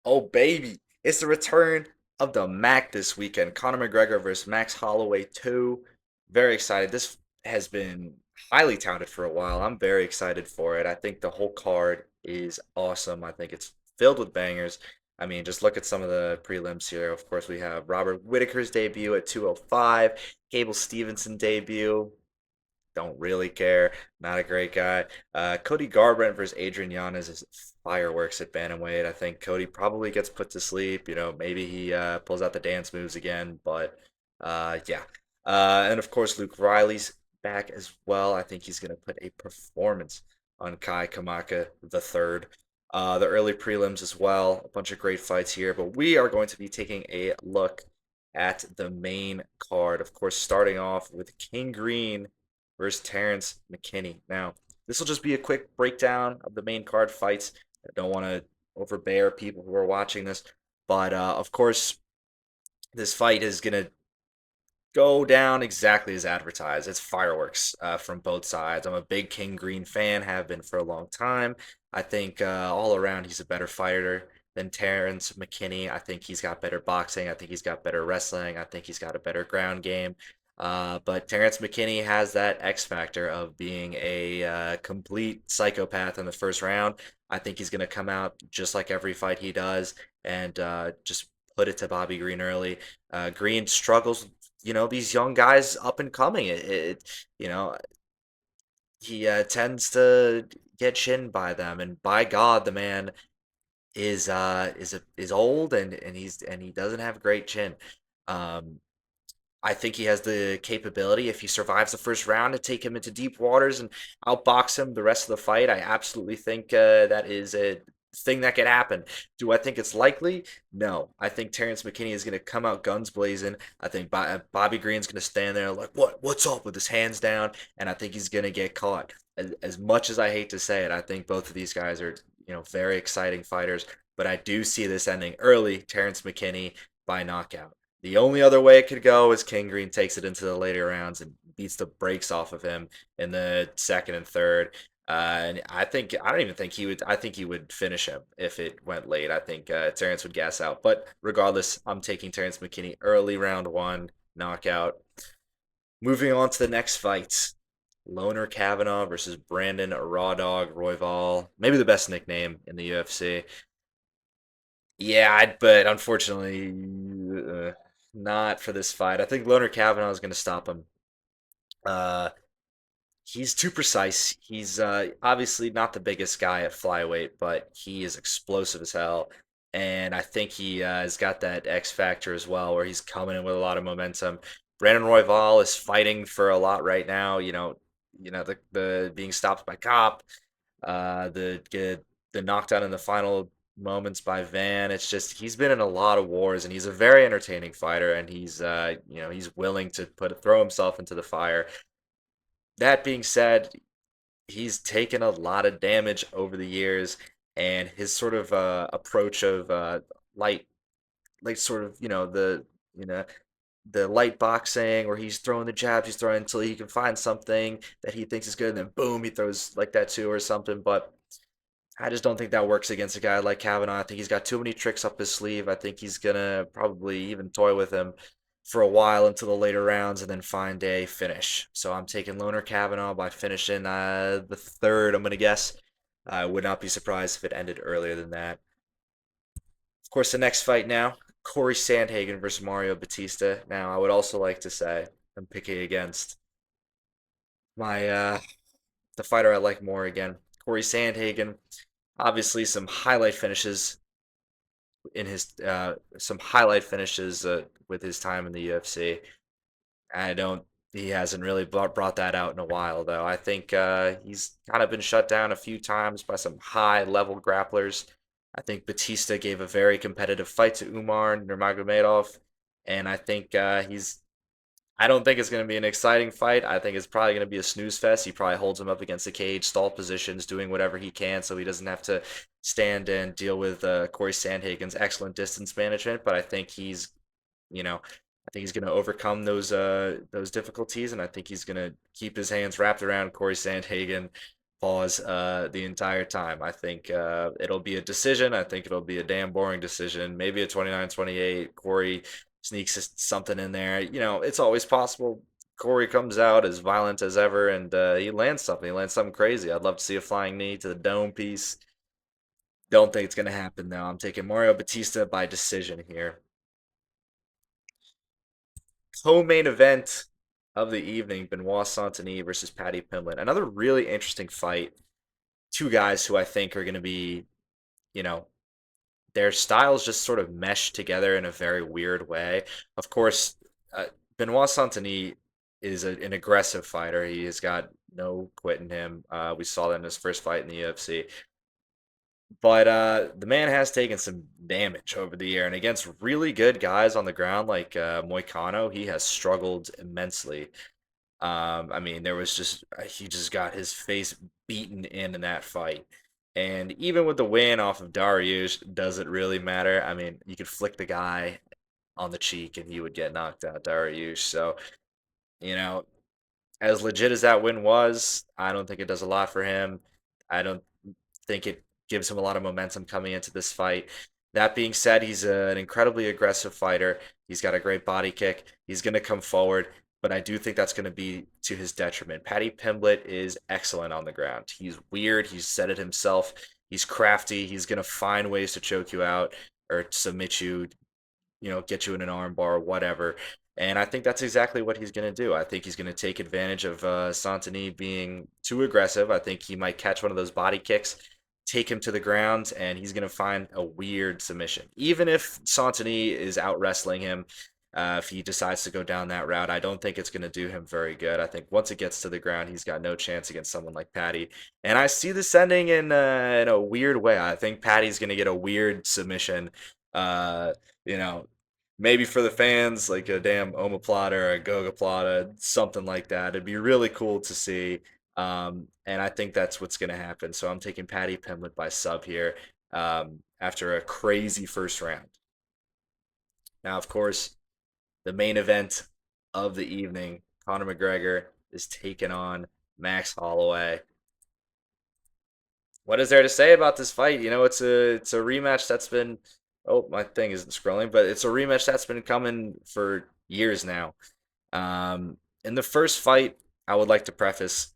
Oh baby, it's the return of the Mac this weekend. Conor McGregor versus Max Holloway 2. Very excited. This has been highly touted for a while. I'm very excited for it. I think the whole card is awesome. I think it's filled with bangers. I mean, just look at some of the prelims here. Of course, we have Robert Whitaker's debut at 205, Cable Stevenson debut. Don't really care. Not a great guy. Cody Garbrandt versus Adrian Yanez is fireworks at bantamweight. I think Cody probably gets put to sleep. Maybe he pulls out the dance moves again. But yeah. And of course, Luke Riley's back as well. I think he's going to put a performance on Kai Kamaka the third. The early prelims as well. A bunch of great fights here. But we are going to be taking a look at the main card. Of course, starting off with King Green versus Terrence McKinney. Now, this will just be a quick breakdown of the main card fights. I don't want to overbear people who are watching this, but of course, this fight is going to go down exactly as advertised. It's fireworks from both sides. I'm a big King Green fan, have been for a long time. I think all around he's a better fighter than Terrence McKinney. I think he's got better boxing. I think he's got better wrestling. I think he's got a better ground game. But Terrence McKinney has that X factor of being a complete psychopath in the first round. I think he's going to come out just like every fight he does and just put it to Bobby Green early. Green struggles, these young guys up and coming. He tends to get chinned by them, and by God, the man is old and he doesn't have a great chin. Um, I think he has the capability, if he survives the first round, to take him into deep waters and outbox him the rest of the fight. I absolutely think that is a thing that could happen. Do I think it's likely? No. I think Terrence McKinney is going to come out guns blazing. I think Bobby Green's going to stand there like, What's up?" with his hands down, and I think he's going to get caught. As much as I hate to say it, I think both of these guys are, very exciting fighters. But I do see this ending early, Terrence McKinney by knockout. The only other way it could go is King Green takes it into the later rounds and beats the brakes off of him in the second and third. And I don't even think he would. I think he would finish him if it went late. I think Terrence would gas out. But regardless, I'm taking Terrence McKinney early round one knockout. Moving on to the next fight. Loner Kavanaugh versus Brandon Raw Dog Royval. Maybe the best nickname in the UFC. Yeah, but unfortunately, not for this fight. I think Loner Kavanaugh is going to stop him. Uh, he's too precise. He's obviously not the biggest guy at flyweight, but he is explosive as hell. And I think he has got that X factor as well, where he's coming in with a lot of momentum. Brandon Royval is fighting for a lot right now. The being stopped by Cop, the knockdown in the final moments by Van. It's just he's been in a lot of wars, and he's a very entertaining fighter, and he's willing to put throw himself into the fire. That being said, he's taken a lot of damage over the years, and his sort of approach of light, like sort of you know the light boxing where he's throwing the jabs, he's throwing until he can find something that he thinks is good, and then boom, he throws like that too or something. But I just don't think that works against a guy like Kavanaugh. I think he's got too many tricks up his sleeve. I think he's gonna probably even toy with him for a while into the later rounds and then find a finish. So I'm taking Loner Kavanaugh by finishing the third, I'm gonna guess. I would not be surprised if it ended earlier than that. Of course, the next fight now, Corey Sandhagen versus Mario Batista. Now, I would also like to say I'm picking against my the fighter I like more again, Corey Sandhagen. Obviously, some highlight finishes with his time in the UFC. I don't he hasn't really brought that out in a while though. I think he's kind of been shut down a few times by some high level grapplers. I think Batista gave a very competitive fight to Umar Nurmagomedov, and I don't think it's going to be an exciting fight. I think it's probably going to be a snooze fest. He probably holds him up against the cage, stall positions, doing whatever he can so he doesn't have to stand and deal with Corey Sandhagen's excellent distance management. But I think he's going to overcome those difficulties, and I think he's going to keep his hands wrapped around Corey Sandhagen. pause the entire time. I think it'll be a decision. I think it'll be a damn boring decision. Maybe a 29-28. Corey sneaks something in there. It's always possible. Corey comes out as violent as ever, and he lands something. He lands something crazy. I'd love to see a flying knee to the dome piece. Don't think it's going to happen, though. I'm taking Mario Batista by decision here. Co-main event of the evening, Benoit Saint-Denis versus Paddy Pimblett. Another really interesting fight. Two guys who I think are going to be, you know, their styles just sort of mesh together in a very weird way. Of course, Benoit Saint-Denis is an aggressive fighter. He has got no quit in him. We saw that in his first fight in the UFC. But the man has taken some damage over the year, and against really good guys on the ground like Moicano, he has struggled immensely. I mean, there was just he just got his face beaten in that fight. And even with the win off of Dariush, does it really matter? I mean, you could flick the guy on the cheek and he would get knocked out, Dariush. So, you know, as legit as that win was, I don't think it does a lot for him. I don't think it gives him a lot of momentum coming into this fight. That being said, he's an incredibly aggressive fighter. He's got a great body kick. He's going to come forward, but I do think that's going to be to his detriment. Paddy Pimblett is excellent on the ground. He's weird. He's said it himself. He's crafty. He's going to find ways to choke you out or submit you, get you in an armbar, whatever. And I think that's exactly what he's going to do. I think he's going to take advantage of Santini being too aggressive. I think he might catch one of those body kicks, take him to the ground, and he's going to find a weird submission. Even if Santini is out wrestling him, if he decides to go down that route, I don't think it's going to do him very good. I think once it gets to the ground, he's got no chance against someone like Patty. And I see this ending in a weird way. I think Patty's going to get a weird submission. Uh, you know, maybe for the fans, like a damn omoplata or a gogoplata, something like that. It'd be really cool to see. And I think that's what's going to happen. So I'm taking Patty Pimblett by sub here after a crazy first round. Now, of course, the main event of the evening, Conor McGregor is taking on Max Holloway. What is there to say about this fight? It's a rematch that's been, oh, my thing isn't scrolling, but it's a rematch that's been coming for years now. In the first fight, I would like to preface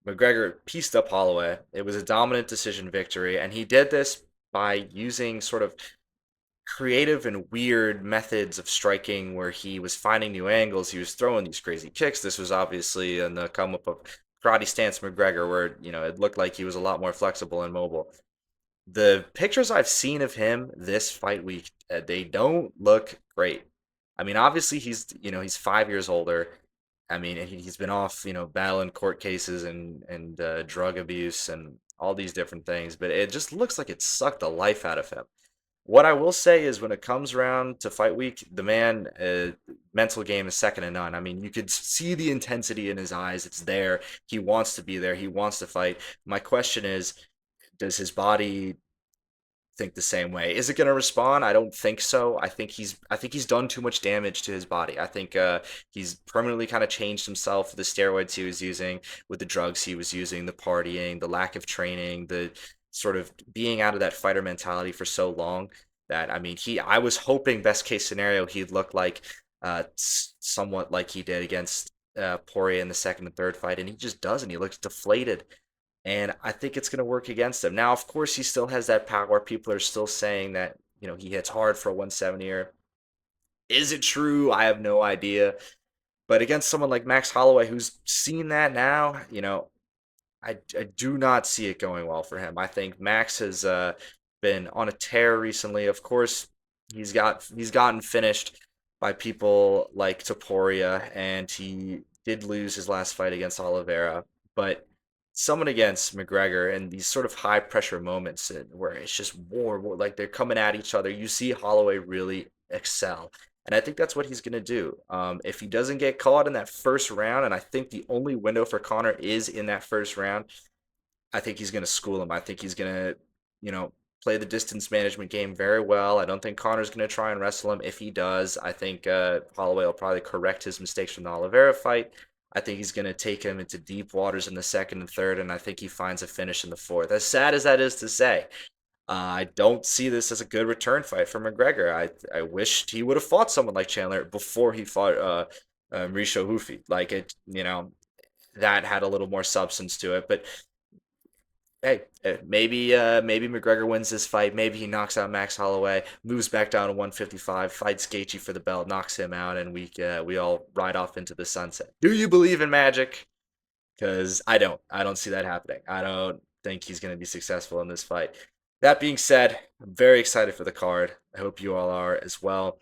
McGregor pieced up Holloway. It was a dominant decision victory, and he did this by using sort of creative and weird methods of striking where he was finding new angles. He was throwing these crazy kicks. This was obviously in the come up of karate stance McGregor, where it looked like he was a lot more flexible and mobile. The pictures I've seen of him this fight week, they don't look great. I mean, obviously he's 5 years older. I mean, he's been off, battling court cases and drug abuse and all these different things, but it just looks like it sucked the life out of him. What I will say is when it comes around to fight week, the man mental game is second to none. I mean, you could see the intensity in his eyes. It's there. He wants to be there. He wants to fight. My question is, does his body think the same way? Is it going to respond? I don't think so. I think he's done too much damage to his body. I think he's permanently kind of changed himself with the steroids he was using, with the drugs he was using, the partying, the lack of training, the sort of being out of that fighter mentality for so long that I mean, I was hoping best case scenario he'd look like somewhat like he did against Poirier in the second and third fight, and he just doesn't. He looks deflated, and I think it's going to work against him. Now, of course, he still has that power. People are still saying that he hits hard for a 170er. Is it true? I have no idea. But against someone like Max Holloway, who's seen that now, I do not see it going well for him. I think Max has been on a tear recently. Of course, he's gotten finished by people like Topuria, and he did lose his last fight against Oliveira. But someone against McGregor in these sort of high pressure moments where it's just war, like they're coming at each other, you see Holloway really excel. And I think that's what he's going to do. If he doesn't get caught in that first round, and I think the only window for Connor is in that first round, I think he's going to school him. I think he's going to, play the distance management game very well. I don't think Connor's going to try and wrestle him. If he does, I think Holloway will probably correct his mistakes from the Oliveira fight. I think he's going to take him into deep waters in the second and third, and I think he finds a finish in the fourth. As sad as that is to say, I don't see this as a good return fight for McGregor. I wished he would have fought someone like Chandler before he fought Mauricio Hufi. Like it, that had a little more substance to it. But hey, maybe McGregor wins this fight. Maybe he knocks out Max Holloway, moves back down to 155, fights Gaethje for the belt, knocks him out, and we all ride off into the sunset. Do you believe in magic? Because I don't. I don't see that happening. I don't think he's going to be successful in this fight. That being said, I'm very excited for the card. I hope you all are as well.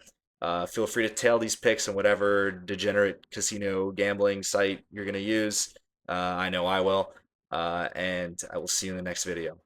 Feel free to tail these picks on whatever degenerate casino gambling site you're going to use. I know I will. And I will see you in the next video.